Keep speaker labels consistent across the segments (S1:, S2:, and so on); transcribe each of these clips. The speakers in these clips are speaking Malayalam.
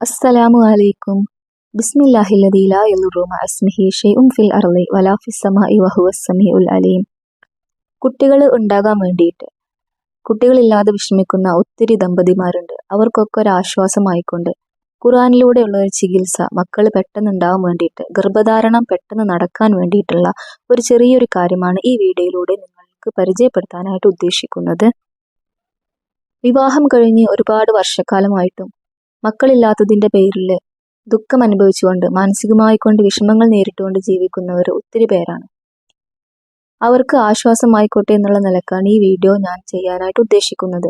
S1: അസ്സലാമു അലൈക്കും. ബിസ്മില്ലാഹില്ലദീ ലാ യളുറു മഅ ഇസ്മിഹി ഷൈഉൻ ഫിൽ അർളി വലാ ഫിസ് സമാഇ വഹുവസ് സമീഉൽ അലീം. കുട്ടികൾ ഉണ്ടാകാൻ വേണ്ടിയിട്ട് കുട്ടികളില്ലാതെ വിഷമിക്കുന്ന ഒത്തിരി ദമ്പതിമാരുണ്ട്. അവർക്കൊക്കെ ഒരു ആശ്വാസമായിക്കൊണ്ട് ഖുർആനിലൂടെയുള്ള ഒരു ചികിത്സ മക്കൾ പെട്ടെന്ന് ഉണ്ടാകാൻ വേണ്ടിയിട്ട്, ഗർഭധാരണം പെട്ടെന്ന് നടക്കാൻ വേണ്ടിയിട്ടുള്ള ഒരു ചെറിയൊരു കാര്യമാണ് ഈ വീഡിയോയിലൂടെ നിങ്ങൾക്ക് പരിചയപ്പെടുത്താനായിട്ട് ഉദ്ദേശിക്കുന്നത്. വിവാഹം കഴിഞ്ഞ് ഒരുപാട് വർഷക്കാലമായിട്ടും മക്കളില്ലാത്തതിൻ്റെ പേരിൽ ദുഃഖം അനുഭവിച്ചുകൊണ്ട് മാനസികമായിക്കൊണ്ട് വിഷമങ്ങൾ നേരിട്ടുകൊണ്ട് ജീവിക്കുന്നവർ ഒത്തിരി പേരാണ്. അവർക്ക് ആശ്വാസമായിക്കോട്ടെ എന്നുള്ള നിലക്കാണ് ഈ വീഡിയോ ഞാൻ ചെയ്യാനായിട്ട് ഉദ്ദേശിക്കുന്നത്.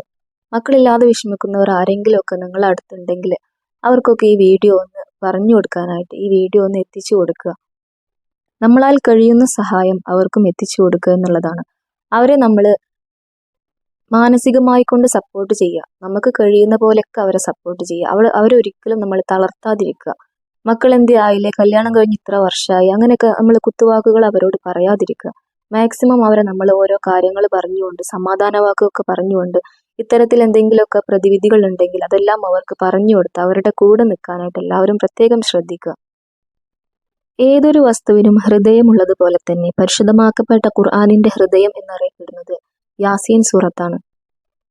S1: മക്കളില്ലാതെ വിഷമിക്കുന്നവർ ആരെങ്കിലുമൊക്കെ നിങ്ങൾ അടുത്തുണ്ടെങ്കിൽ അവർക്കൊക്കെ ഈ വീഡിയോ ഒന്ന് പറഞ്ഞു കൊടുക്കാനായിട്ട് ഈ വീഡിയോ ഒന്ന് എത്തിച്ചു കൊടുക്കുക. നമ്മളാൽ കഴിയുന്ന സഹായം അവർക്കും എത്തിച്ചു കൊടുക്കുക എന്നുള്ളതാണ്. അവരെ നമ്മൾ മാനസികമായി കൊണ്ട് സപ്പോർട്ട് ചെയ്യുക. നമുക്ക് കഴിയുന്ന പോലെയൊക്കെ അവരെ സപ്പോർട്ട് ചെയ്യുക. അവരൊരിക്കലും നമ്മൾ തളർത്താതിരിക്കുക. മക്കൾ എന്ത് ആയില്ലേ, കല്യാണം കഴിഞ്ഞ് ഇത്ര വർഷമായി, അങ്ങനെയൊക്കെ നമ്മൾ കുത്തുവാക്കുകൾ അവരോട് പറയാതിരിക്കുക. മാക്സിമം അവരെ നമ്മൾ ഓരോ കാര്യങ്ങൾ പറഞ്ഞുകൊണ്ട്, സമാധാന വാക്കൊക്കെ പറഞ്ഞുകൊണ്ട്, ഇത്തരത്തിൽ എന്തെങ്കിലുമൊക്കെ പ്രതിവിധികൾ ഉണ്ടെങ്കിൽ അതെല്ലാം അവർക്ക് പറഞ്ഞു കൊടുത്ത് അവരുടെ കൂടെ നിൽക്കാനായിട്ട് എല്ലാവരും പ്രത്യേകം ശ്രദ്ധിക്കുക. ഏതൊരു വസ്തുവിനും ഹൃദയമുള്ളതുപോലെ തന്നെ പരിശുദ്ധമാക്കപ്പെട്ട ഖുർആനിന്റെ ഹൃദയം എന്നറിയപ്പെടുന്നത് യാസീൻ സൂറത്താണ്.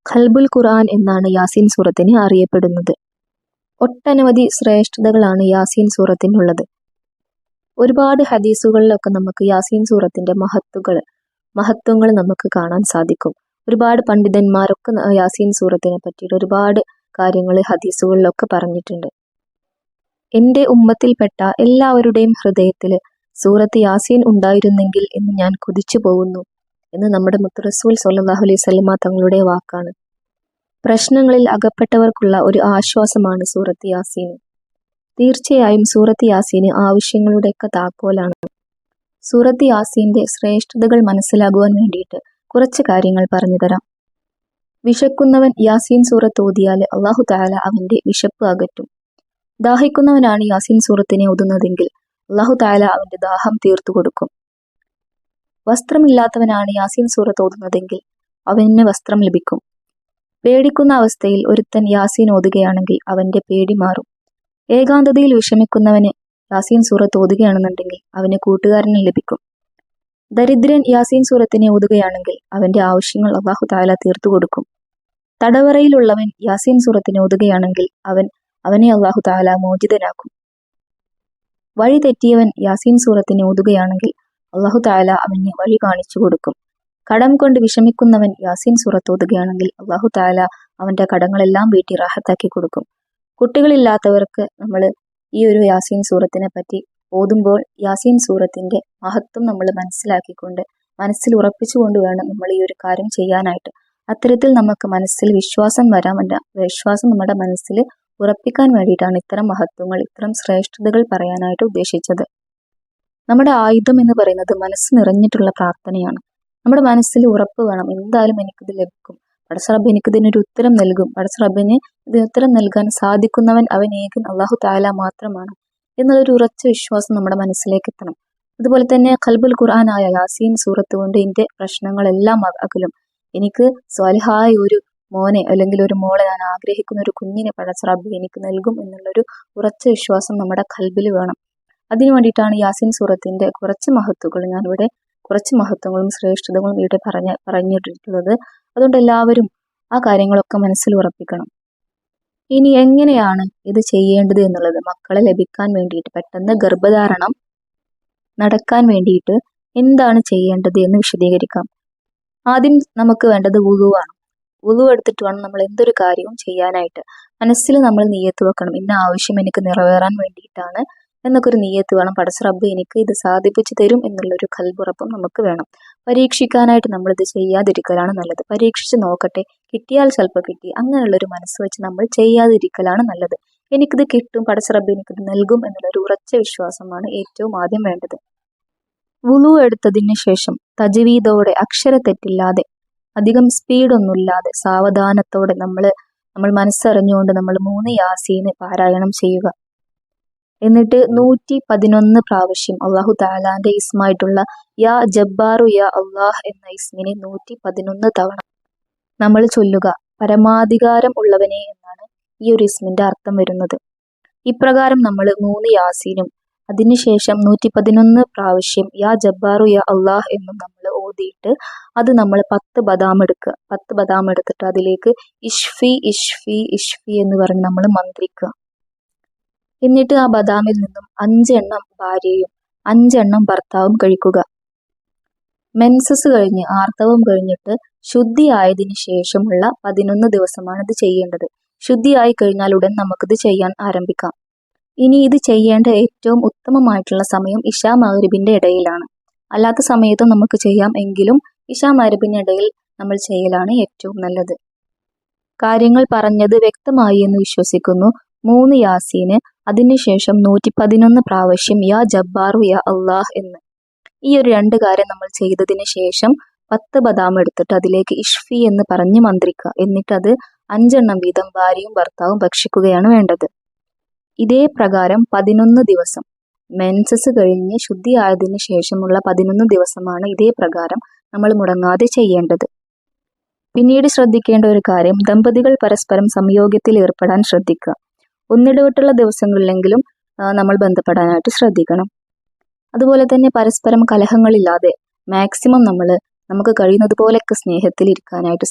S1: ഖൽബുൽ ഖുർആൻ എന്നാണ് യാസീൻ സൂറത്തിന് അറിയപ്പെടുന്നത്. ഒട്ടനവധി ശ്രേഷ്ഠതകളാണ് യാസീൻ സൂറത്തിനുള്ളത്. ഒരുപാട് ഹദീസുകളിലൊക്കെ നമുക്ക് യാസീൻ സൂറത്തിന്റെ മഹത്വങ്ങൾ നമുക്ക് കാണാൻ സാധിക്കും. ഒരുപാട് പണ്ഡിതന്മാരൊക്കെ യാസീൻ സൂറത്തിനെ പറ്റിയിട്ട് ഒരുപാട് കാര്യങ്ങൾ ഹദീസുകളിലൊക്കെ പറഞ്ഞിട്ടുണ്ട്. എൻ്റെ ഉമ്മത്തിൽപ്പെട്ട എല്ലാവരുടെയും ഹൃദയത്തിൽ സൂറത്ത് യാസീൻ ഉണ്ടായിരുന്നെങ്കിൽ എന്ന് ഞാൻ കൊതിച്ചു പോകുന്നു എന്ന് നമ്മുടെ മുത്ത് റസൂൽ സ്വല്ലല്ലാഹു അലൈഹി വസല്ലമ തങ്ങളുടെ വാക്കാണ്. പ്രശ്നങ്ങളിൽ അകപ്പെട്ടവർക്കുള്ള ഒരു ആശ്വാസമാണ് സൂറത്ത് യാസീൻ. തീർച്ചയായും സൂറത്ത് യാസീന് ആവശ്യങ്ങളുടെയൊക്കെ താക്കോലാണ്. സൂറത്ത് യാസീന്റെ ശ്രേഷ്ഠതകൾ മനസ്സിലാകുവാൻ വേണ്ടിയിട്ട് കുറച്ച് കാര്യങ്ങൾ പറഞ്ഞു തരാം. വിശക്കുന്നവൻ യാസീൻ സൂറത്ത് ഓതിയാൽ അല്ലാഹു തആല അവന്റെ വിശപ്പ് അകറ്റും. ദാഹിക്കുന്നവനാണ് യാസീൻ സൂറത്തിനെ ഓതുന്നതെങ്കിൽ അല്ലാഹു തആല അവന്റെ ദാഹം തീർത്തു കൊടുക്കും. വസ്ത്രമില്ലാത്തവനാണ് യാസീൻ സൂറത്ത് ഓതുന്നതെങ്കിൽ അവന് വസ്ത്രം ലഭിക്കും. പേടിക്കുന്ന അവസ്ഥയിൽ ഒരുത്തൻ യാസീൻ ഓതുകയാണെങ്കിൽ അവന്റെ പേടി മാറും. ഏകാന്തതയിൽ വിഷമിക്കുന്നവന് യാസീൻ സൂറത്ത് ഓതുകയാണെന്നുണ്ടെങ്കിൽ അവന് കൂട്ടുകാരനെ ലഭിക്കും. ദരിദ്രൻ യാസീൻ സൂറത്തിനെ ഓതുകയാണെങ്കിൽ അവന്റെ ആവശ്യങ്ങൾ അല്ലാഹു തആല തീർത്തു കൊടുക്കും. തടവറയിലുള്ളവൻ യാസീൻ സൂറത്തിനെ ഓതുകയാണെങ്കിൽ അവനെ അല്ലാഹു തആല മോചിതനാക്കും. വഴി തെറ്റിയവൻ യാസീൻ സൂറത്തിനെ ഓതുകയാണെങ്കിൽ അല്ലാഹു തആല അവന് വഴി കാണിച്ചു കൊടുക്കും. കടം കൊണ്ട് വിഷമിക്കുന്നവൻ യാസീൻ സൂറത്ത് ഓതുകയാണെങ്കിൽ അല്ലാഹു തആല അവന്റെ കടങ്ങളെല്ലാം വീട്ടി റാഹത്താക്കി കൊടുക്കും. കുട്ടികളില്ലാത്തവർക്ക് നമ്മൾ ഈ ഒരു യാസീൻ സൂറത്തിനെ പറ്റി ഓതുമ്പോൾ യാസീൻ സൂറത്തിന്റെ മഹത്വം നമ്മൾ മനസ്സിലാക്കിക്കൊണ്ട് മനസ്സിൽ ഉറപ്പിച്ചുകൊണ്ട് വേണം നമ്മൾ ഈ ഒരു കാര്യം ചെയ്യാനായിട്ട്. അത്തരത്തിൽ നമുക്ക് മനസ്സിൽ വിശ്വാസം നമ്മുടെ മനസ്സിൽ ഉറപ്പിക്കാൻ വേണ്ടിയിട്ടാണ് ഇത്തരം മഹത്വങ്ങൾ, ഇത്തരം ശ്രേഷ്ഠതകൾ പറയാനായിട്ട് ഉദ്ദേശിച്ചത്. നമ്മുടെ ആയുധം എന്ന് പറയുന്നത് മനസ്സ് നിറഞ്ഞിട്ടുള്ള പ്രാർത്ഥനയാണ്. നമ്മുടെ മനസ്സിൽ ഉറപ്പ് വേണം, എന്തായാലും എനിക്കിത് ലഭിക്കും, പടച്ച റബ്ബ് എനിക്കിതിനൊരു ഉത്തരം നൽകും, പടച്ച റബ്ബിന് ഇതിന് ഉത്തരം നൽകാൻ സാധിക്കുന്നവൻ അവൻ ഏകൻ അല്ലാഹു തആല മാത്രമാണ് എന്നുള്ളൊരു ഉറച്ച വിശ്വാസം നമ്മുടെ മനസ്സിലേക്ക് എത്തണം. അതുപോലെ തന്നെ ഖൽബുൽ ഖുർആൻ ആയ യാസീൻ സൂറത്ത് കൊണ്ട് എൻ്റെ പ്രശ്നങ്ങളെല്ലാം അകലും. എനിക്ക് സ്വാലിഹായ ഒരു മോനെ അല്ലെങ്കിൽ ഒരു മോളെ ഞാൻ ആഗ്രഹിക്കുന്ന ഒരു കുഞ്ഞിനെ പടച്ച റബ്ബ് എനിക്ക് നൽകും എന്നുള്ളൊരു ഉറച്ച വിശ്വാസം നമ്മുടെ ഖൽബിൽ വേണം. അതിനു വേണ്ടിയിട്ടാണ് യാസീൻ സൂറത്തിന്റെ കുറച്ച് മഹത്വങ്ങളും ശ്രേഷ്ഠതകളും ഇവിടെ പറഞ്ഞിട്ടുള്ളത്. അതുകൊണ്ട് എല്ലാവരും ആ കാര്യങ്ങളൊക്കെ മനസ്സിൽ ഉറപ്പിക്കണം. ഇനി എങ്ങനെയാണ് ഇത് ചെയ്യേണ്ടത് എന്നുള്ളത്, മക്കളെ ലഭിക്കാൻ വേണ്ടിയിട്ട്, പെട്ടെന്ന് ഗർഭധാരണം നടക്കാൻ വേണ്ടിയിട്ട് എന്താണ് ചെയ്യേണ്ടത് എന്ന് വിശദീകരിക്കാം. ആദ്യം നമുക്ക് വേണ്ടത് വുളുവാണ്. വുളു എടുത്തിട്ട് വേണം നമ്മൾ എന്തൊരു കാര്യവും ചെയ്യാനായിട്ട്. മനസ്സിൽ നമ്മൾ നിയ്യത്ത് വെക്കണം, ഇന്ന ആവശ്യം എനിക്ക് നിറവേറാൻ വേണ്ടിയിട്ടാണ് എന്നൊക്കെ ഒരു നിയ്യത്ത് വേണം. പടച്ച റബ്ബ് എനിക്ക് ഇത് സാധിപ്പിച്ചു തരും എന്നുള്ളൊരു ഖൽബുറപ്പും നമുക്ക് വേണം. പരീക്ഷിക്കാനായിട്ട് നമ്മളിത് ചെയ്യാതിരിക്കലാണ് നല്ലത്. പരീക്ഷിച്ച് നോക്കട്ടെ, കിട്ടിയാൽ ചിലപ്പോൾ കിട്ടി, അങ്ങനെയുള്ളൊരു മനസ്സ് വെച്ച് നമ്മൾ ചെയ്യാതിരിക്കലാണ് നല്ലത്. എനിക്കിത് കിട്ടും, പടച്ച റബ്ബ് എനിക്കിത് നൽകും എന്നുള്ളൊരു ഉറച്ച വിശ്വാസമാണ് ഏറ്റവും ആദ്യം വേണ്ടത്. വുളു എടുത്തതിന് ശേഷം തജ്വീദോടെ, അക്ഷരത്തെറ്റില്ലാതെ, അധികം സ്പീഡൊന്നുമില്ലാതെ, സാവധാനത്തോടെ നമ്മൾ മനസ്സറിഞ്ഞുകൊണ്ട് നമ്മൾ 3 യാസീന് പാരായണം ചെയ്യുക. എന്നിട്ട് 111 പ്രാവശ്യം അല്ലാഹു തആലാന്റെ ഇസ്മായിട്ടുള്ള യാ ജബ്ബാറു യാ അല്ലാഹ് എന്ന ഇസ്മിനെ 111 തവണ നമ്മൾ ചൊല്ലുക. പരമാധികാരം ഉള്ളവനെ എന്നാണ് ഈ ഒരു ഇസ്മിന്റെ അർത്ഥം വരുന്നത്. ഇപ്രകാരം നമ്മൾ 3 യാസീനും അതിനുശേഷം 111 പ്രാവശ്യം യാ ജബ്ബാറു യാ അള്ളാഹ് എന്നും നമ്മൾ ഓതിയിട്ട് അത് നമ്മൾ 10 ബദാം എടുക്കുക. 10 ബദാം എടുത്തിട്ട് അതിലേക്ക് ഇഷ്ഫി ഇഷ്ഫി ഇഷ്ഫി എന്ന് പറഞ്ഞ് നമ്മൾ മന്ത്രിക്കുക. എന്നിട്ട് ആ ബദാമിൽ നിന്നും 5 എണ്ണം ഭാര്യയും 5 എണ്ണം ഭർത്താവും കഴിക്കുക. മെൻസസ് കഴിഞ്ഞ് ആർത്തവം കഴിഞ്ഞിട്ട് ശുദ്ധിയായതിനു ശേഷമുള്ള 11 ദിവസമാണ് ഇത് ചെയ്യേണ്ടത്. ശുദ്ധിയായി കഴിഞ്ഞാൽ ഉടൻ നമുക്കിത് ചെയ്യാൻ ആരംഭിക്കാം. ഇനി ഇത് ചെയ്യേണ്ട ഏറ്റവും ഉത്തമമായിട്ടുള്ള സമയം ഇശാ മഗ്‌രിബിന്റെ ഇടയിലാണ്. അല്ലാത്ത സമയത്തും നമുക്ക് ചെയ്യാം, എങ്കിലും ഇശാ മഗ്‌രിബിന്റെ ഇടയിൽ നമ്മൾ ചെയ്യലാണ് ഏറ്റവും നല്ലത്. കാര്യങ്ങൾ പറഞ്ഞത് വ്യക്തമായി എന്ന് വിശ്വസിക്കുന്നു. 3 യാസീന് അതിനുശേഷം 111 പ്രാവശ്യം യാ ജബ്ബാറു യാ അള്ളാഹ് എന്ന്. ഈ ഒരു 2 കാര്യം നമ്മൾ ചെയ്തതിന് ശേഷം 10 ബദാം എടുത്തിട്ട് അതിലേക്ക് ഇഷ്ഫി എന്ന് പറഞ്ഞ് മന്ത്രിക്കുക. എന്നിട്ട് അത് 5 എണ്ണം വീതം ഭാര്യയും ഭർത്താവും ഭക്ഷിക്കുകയാണ് വേണ്ടത്. ഇതേ പ്രകാരം 11 ദിവസം, മെൻസസ് കഴിഞ്ഞ് ശുദ്ധിയായതിനു ശേഷമുള്ള 11 ദിവസമാണ് ഇതേ പ്രകാരം നമ്മൾ മുടങ്ങാതെ ചെയ്യേണ്ടത്. പിന്നീട് ശ്രദ്ധിക്കേണ്ട ഒരു കാര്യം, ദമ്പതികൾ പരസ്പരം സംയോഗത്തിൽ ഏർപ്പെടാൻ ശ്രദ്ധിക്കുക. ഒന്നിടവിട്ടുള്ള ദിവസങ്ങളിലെങ്കിലും നമ്മൾ ബന്ധപ്പെടാനായിട്ട് ശ്രദ്ധിക്കണം. അതുപോലെ തന്നെ പരസ്പരം കലഹങ്ങളില്ലാതെ മാക്സിമം നമുക്ക് കഴിയുന്നത് പോലെയൊക്കെ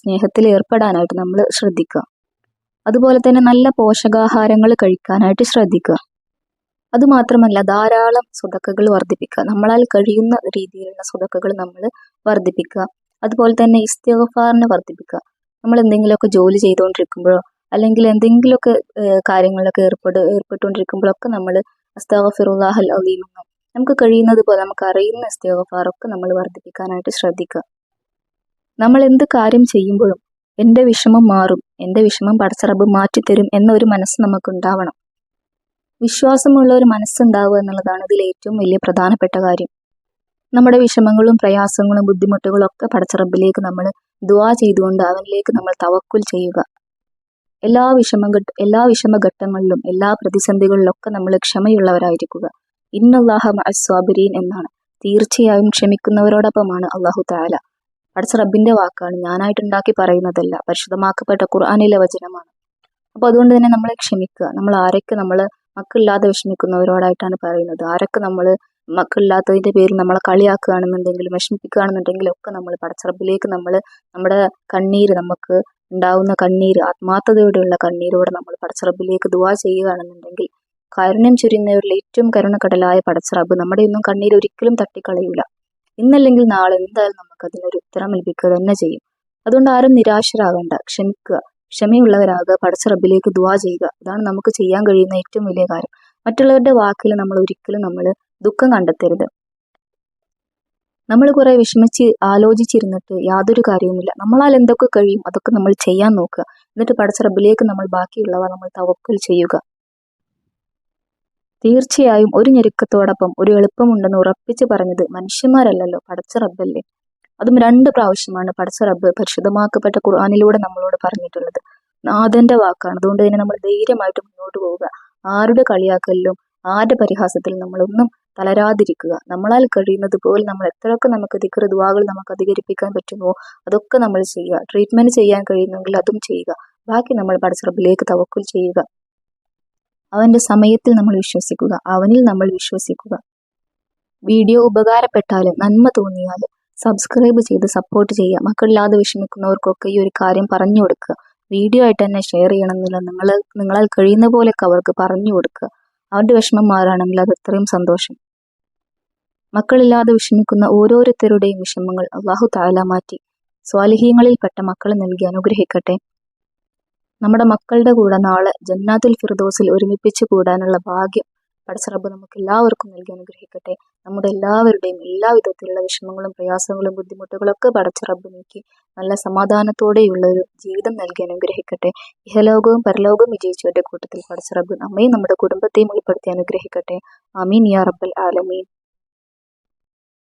S1: സ്നേഹത്തിൽ ഏർപ്പെടാനായിട്ട് നമ്മൾ ശ്രദ്ധിക്കുക. അതുപോലെ തന്നെ നല്ല പോഷകാഹാരങ്ങൾ കഴിക്കാനായിട്ട് ശ്രദ്ധിക്കുക. അതുമാത്രമല്ല, ധാരാളം സ്വതക്കകൾ വർദ്ധിപ്പിക്കുക. നമ്മളാൽ കഴിയുന്ന രീതിയിലുള്ള സ്വതക്കകൾ നമ്മൾ വർദ്ധിപ്പിക്കുക. അതുപോലെ തന്നെ ഇസ്തിഗ്ഫാറിനെ വർദ്ധിപ്പിക്കുക. നമ്മൾ എന്തെങ്കിലുമൊക്കെ ജോലി ചെയ്തുകൊണ്ടിരിക്കുമ്പോഴോ അല്ലെങ്കിൽ എന്തെങ്കിലുമൊക്കെ കാര്യങ്ങളിലൊക്കെ ഏർപ്പെട്ടുകൊണ്ടിരിക്കുമ്പോഴൊക്കെ നമ്മൾ അസ്തഗ്ഫിറുല്ലാഹൽ അലീം എന്നും നമുക്ക് കഴിയുന്നത് പോലെ നമുക്ക് അറിയുന്ന ഇസ്തിഗ്ഫാറൊക്കെ നമ്മൾ വർദ്ധിപ്പിക്കാനായിട്ട് ശ്രദ്ധിക്കുക. നമ്മൾ എന്ത് കാര്യം ചെയ്യുമ്പോഴും എൻ്റെ വിഷമം മാറും, എൻ്റെ വിഷമം പടച്ച റബ്ബ് മാറ്റിത്തരും എന്നൊരു മനസ്സ് നമുക്ക് ഉണ്ടാവണം. വിശ്വാസമുള്ള ഒരു മനസ്സുണ്ടാവുക എന്നുള്ളതാണ് ഇതിൽ ഏറ്റവും വലിയ പ്രധാനപ്പെട്ട കാര്യം. നമ്മുടെ വിഷമങ്ങളും പ്രയാസങ്ങളും ബുദ്ധിമുട്ടുകളും ഒക്കെ പടച്ച റബ്ബിലേക്ക് നമ്മൾ ദുആ ചെയ്തുകൊണ്ട് അവനിലേക്ക് നമ്മൾ തവക്കുൽ ചെയ്യുക. എല്ലാ വിഷമഘട്ടങ്ങളിലും എല്ലാ പ്രതിസന്ധികളിലൊക്കെ നമ്മൾ ക്ഷമയുള്ളവരായിരിക്കുക. ഇന്നല്ലാഹ മഅസ് സ്വാബിരീൻ എന്നാണ്. തീർച്ചയായും ക്ഷമിക്കുന്നവരോടൊപ്പമാണ് അല്ലാഹു തആല. പടച്ച റബ്ബിന്റെ വാക്കാണ്, ഞാനായിട്ടുണ്ടാക്കി പറയുന്നതല്ല, പരിശുദ്ധമാക്കപ്പെട്ട ഖുർആനിലെ വചനമാണ്. അപ്പോൾ അതുകൊണ്ട് തന്നെ നമ്മളെ ക്ഷമിക്കുക. നമ്മൾ മക്കളില്ലാതെ വിഷമിക്കുന്നവരോടായിട്ടാണ് പറയുന്നത്. ആരൊക്കെ നമ്മൾ മക്കളില്ലാത്തതിന്റെ പേരിൽ നമ്മളെ കളിയാക്കുകയാണെന്നുണ്ടെങ്കിലും വിഷമിപ്പിക്കുകയാണെന്നുണ്ടെങ്കിലും ഒക്കെ നമ്മൾ പടച്ച റബ്ബിലേക്ക് നമ്മുടെ കണ്ണീര്, നമുക്ക് ഉണ്ടാവുന്ന കണ്ണീര്, ആത്മാർത്ഥതയോടെയുള്ള കണ്ണീരോടെ നമ്മൾ പടച്ച റബ്ബിലേക്ക് ദുആ ചെയ്യുകയാണെന്നുണ്ടെങ്കിൽ കാരുണ്യം ചൊരിയുന്നവരിൽ ഏറ്റവും കരുണക്കടലായ പടച്ച റബ്ബ് നമ്മുടെ ഒന്നും കണ്ണീര് ഒരിക്കലും തട്ടിക്കളയൂല. ഇന്നല്ലെങ്കിൽ നാളെ എന്തായാലും നമുക്ക് അതിനൊരു ഉത്തരം ലഭിക്കുക തന്നെ ചെയ്യും. അതുകൊണ്ട് ആരും നിരാശരാകേണ്ട, ക്ഷമിക്കുക, ക്ഷമയുള്ളവരാകുക, പടച്ച റബ്ബിലേക്ക് ദുആ ചെയ്യുക. അതാണ് നമുക്ക് ചെയ്യാൻ കഴിയുന്ന ഏറ്റവും വലിയ കാര്യം. മറ്റുള്ളവരുടെ വാക്കിൽ നമ്മൾ ഒരിക്കലും ദുഃഖം കണ്ടെത്തരുത്. നമ്മൾ കുറെ വിഷമിച്ച് ആലോചിച്ചിരുന്നിട്ട് യാതൊരു കാര്യവുമില്ല. നമ്മളാൽ എന്തൊക്കെ കഴിയും അതൊക്കെ നമ്മൾ ചെയ്യാൻ നോക്കുക. എന്നിട്ട് പടച്ച റബ്ബിലേക്ക് നമ്മൾ ബാക്കിയുള്ളവ നമ്മൾ തവക്കുൽ ചെയ്യുക. തീർച്ചയായും ഒരു ഞെരുക്കത്തോടൊപ്പം ഒരു എളുപ്പമുണ്ടെന്ന് ഉറപ്പിച്ച് പറഞ്ഞത് മനുഷ്യന്മാരല്ലല്ലോ, പടച്ച റബ്ബല്ലേ. അതും 2 പ്രാവശ്യമാണ് പടച്ച റബ്ബ് പരിശുദ്ധമാക്കപ്പെട്ട ഖുർആനിലൂടെ നമ്മളോട് പറഞ്ഞിട്ടുള്ളത്. നാഥന്റെ വാക്കാണ്. അതുകൊണ്ട് തന്നെ നമ്മൾ ധൈര്യമായിട്ട് മുന്നോട്ട് പോവുക. ആരുടെ കളിയാക്കലിലും ആരുടെ പരിഹാസത്തിലും നമ്മളൊന്നും തളരാതിരിക്കുക. നമ്മളാൽ കഴിയുന്നത് പോലെ നമ്മൾ എത്രയൊക്കെ നമുക്ക് ദിക്ർ ദുആകൾ നമുക്ക് അധികരിപ്പിക്കാൻ പറ്റുമോ അതൊക്കെ നമ്മൾ ചെയ്യുക. ട്രീറ്റ്മെന്റ് ചെയ്യാൻ കഴിയുന്നെങ്കിൽ അതും ചെയ്യുക. ബാക്കി നമ്മൾ പടച്ച റബ്ബിലേക്ക് തവക്കുൽ ചെയ്യുക. അവന്റെ സമയത്തിൽ നമ്മൾ വിശ്വസിക്കുക, അവനിൽ നമ്മൾ വിശ്വസിക്കുക. വീഡിയോ ഉപകാരപ്പെട്ടാൽ, നന്മ തോന്നിയാൽ സബ്സ്ക്രൈബ് ചെയ്ത് സപ്പോർട്ട് ചെയ്യുക. മക്കളില്ലാതെ വിഷമിക്കുന്നവർക്കൊക്കെ ഈ ഒരു കാര്യം പറഞ്ഞു കൊടുക്കുക. വീഡിയോ ആയിട്ട് തന്നെ ഷെയർ ചെയ്യണമെന്നില്ല, നിങ്ങളാൽ കഴിയുന്ന പോലെയൊക്കെ അവർക്ക് പറഞ്ഞു കൊടുക്കുക. അവരുടെ വിഷമം മാറുകയാണെങ്കിൽ അത് അത്രയും സന്തോഷം. മക്കളില്ലാതെ വിഷമിക്കുന്ന ഓരോരുത്തരുടെയും വിഷമങ്ങൾ അല്ലാഹു തആല മാറ്റി സ്വാലിഹീങ്ങളിൽപ്പെട്ട മക്കളെ നൽകി അനുഗ്രഹിക്കട്ടെ. നമ്മുടെ മക്കളുടെ കൂടെ നാളെ ജന്നാത്തുൽ ഫിർദൗസിൽ ഒരുമിപ്പിച്ച് കൂടാനുള്ള ഭാഗ്യം പടച്ച റബ്ബ് നമുക്ക് എല്ലാവർക്കും നൽകി അനുഗ്രഹിക്കട്ടെ. നമ്മുടെ എല്ലാവരുടെയും എല്ലാവിധത്തിലുള്ള വിഷമങ്ങളും പ്രയാസങ്ങളും ബുദ്ധിമുട്ടുകളൊക്കെ പടച്ച റബ്ബ് നീക്കി നല്ല സമാധാനത്തോടെയുള്ള ഒരു ജീവിതം നൽകി അനുഗ്രഹിക്കട്ടെ. ഇഹലോകവും പരലോകവും വിജയിച്ചവരുടെ കൂട്ടത്തിൽ പടച്ച റബ്ബ് നമ്മയും നമ്മുടെ കുടുംബത്തെയും ഉൾപ്പെടുത്തി അനുഗ്രഹിക്കട്ടെ. ആമീൻ യാ റബ്ബൽ ആലമീൻ.